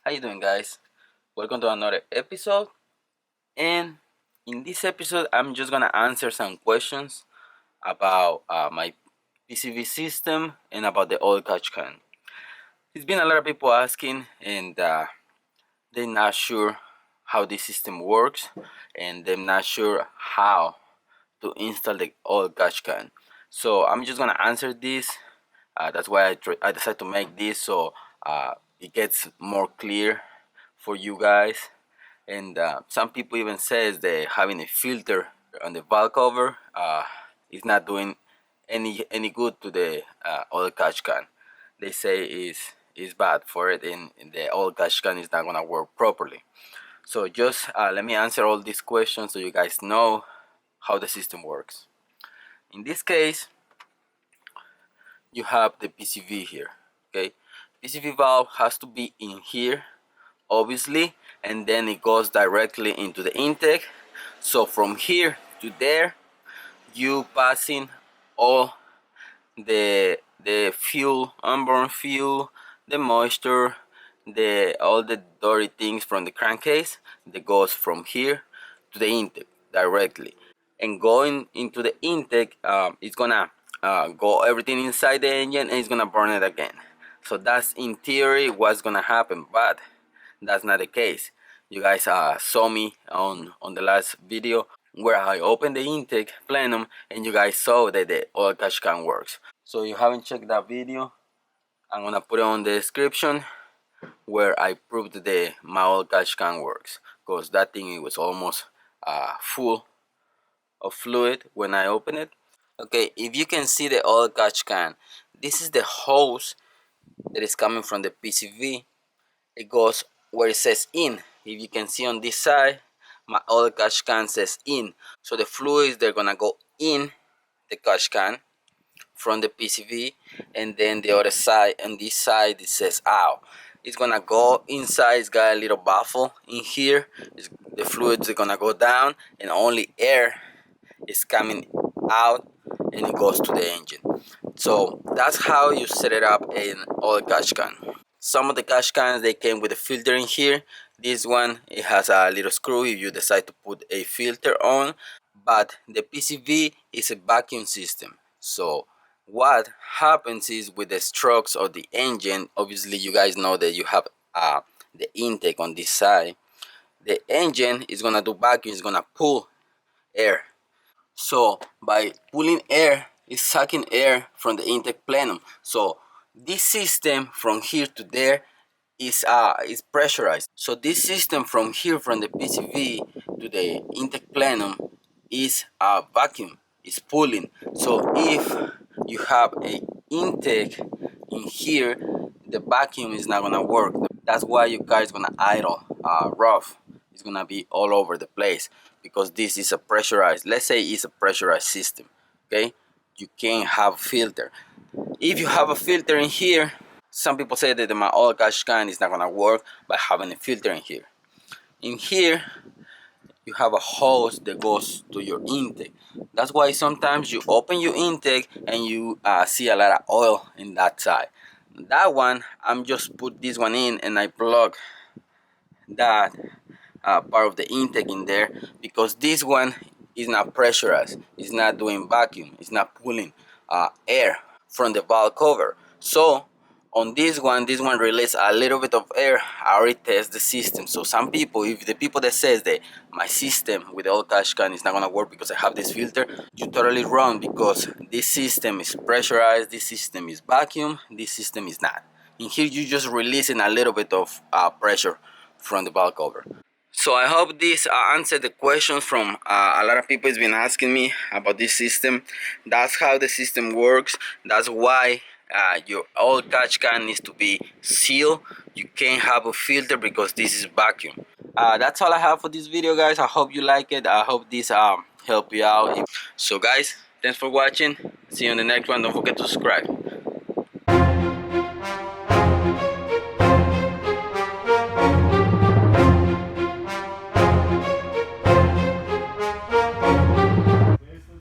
How you doing, guys? Welcome to another episode. And in this episode, I'm just gonna answer some questions about my PCV system and about the oil catch can. There's been a lot of people asking, and they're not sure how this system works, and they're not sure how to install the oil catch can. So I'm just gonna answer this. That's why I decided to make this so it gets more clear for you guys. And some people even says that having a filter on the valve cover is not doing any good to the oil catch can. They say is bad for it, and the oil catch can is not gonna work properly. So just let me answer all these questions so you guys know how the system works. In this case, you have the PCV here. Okay, PCV valve has to be in here, obviously, and then it goes directly into the intake. So from here to there, you passing all the fuel, onboard fuel, the moisture, all the dirty things from the crankcase that goes from here to the intake directly. And going into the intake, it's gonna go everything inside the engine and it's gonna burn it again. So that's in theory what's gonna happen, but that's not the case. You guys saw me on the last video where I opened the intake plenum and you guys saw that the oil catch can works. So if you haven't checked that video, I'm gonna put it on the description where I proved that my oil catch can works, because that thing, it was almost full of fluid when I opened it. Okay, if you can see the oil catch can, this is the hose that is coming from the PCV. It goes where it says in. If you can see on this side, my oil catch can says in. So the fluids, they're gonna go in the catch can from the PCV, and then the other side, on this side, it says out. It's gonna go inside. It's got a little baffle in here. The fluids are gonna go down, and only air is coming out, and it goes to the engine. So that's how you set it up in oil catch can. Some of the catch cans, they came with a filter in here. This one, it has a little screw if you decide to put a filter on, but the PCV is a vacuum system. So what happens is, with the strokes of the engine, obviously you guys know that you have the intake on this side. The engine is gonna do vacuum, it's gonna pull air. So by pulling air, it's sucking air from the intake plenum. So this system from here to there is pressurized. So this system from here, from the PCV to the intake plenum, is a vacuum. It's pulling. So if you have a intake in here, the vacuum is not gonna work. That's why your car is gonna idle rough. It's gonna be all over the place, because this is a pressurized, let's say it's a pressurized system. Okay, you can't have a filter. If you have a filter in here, some people say that my oil catch can is not gonna work by having a filter in here. In here, you have a hose that goes to your intake. That's why sometimes you open your intake and you see a lot of oil in that side. That one, I'm just put this one in and I plug that part of the intake in there, because this one is not pressurized. It's not doing vacuum. It's not pulling air from the valve cover. So on this one releases a little bit of air. I already test the system. So some people, if the people that says that my system with the oil catch can is not gonna work because I have this filter, you're totally wrong, because this system is pressurized, this system is vacuum, this system is not. In here, you're just releasing a little bit of pressure from the valve cover. So I hope this answered the questions from a lot of people has been asking me about this system. That's how the system works. That's why your oil catch can needs to be sealed. You can't have a filter because this is vacuum. That's all I have for this video, guys. I hope you like it. I hope this help you out. So guys, thanks for watching. See you on the next one. Don't forget to subscribe.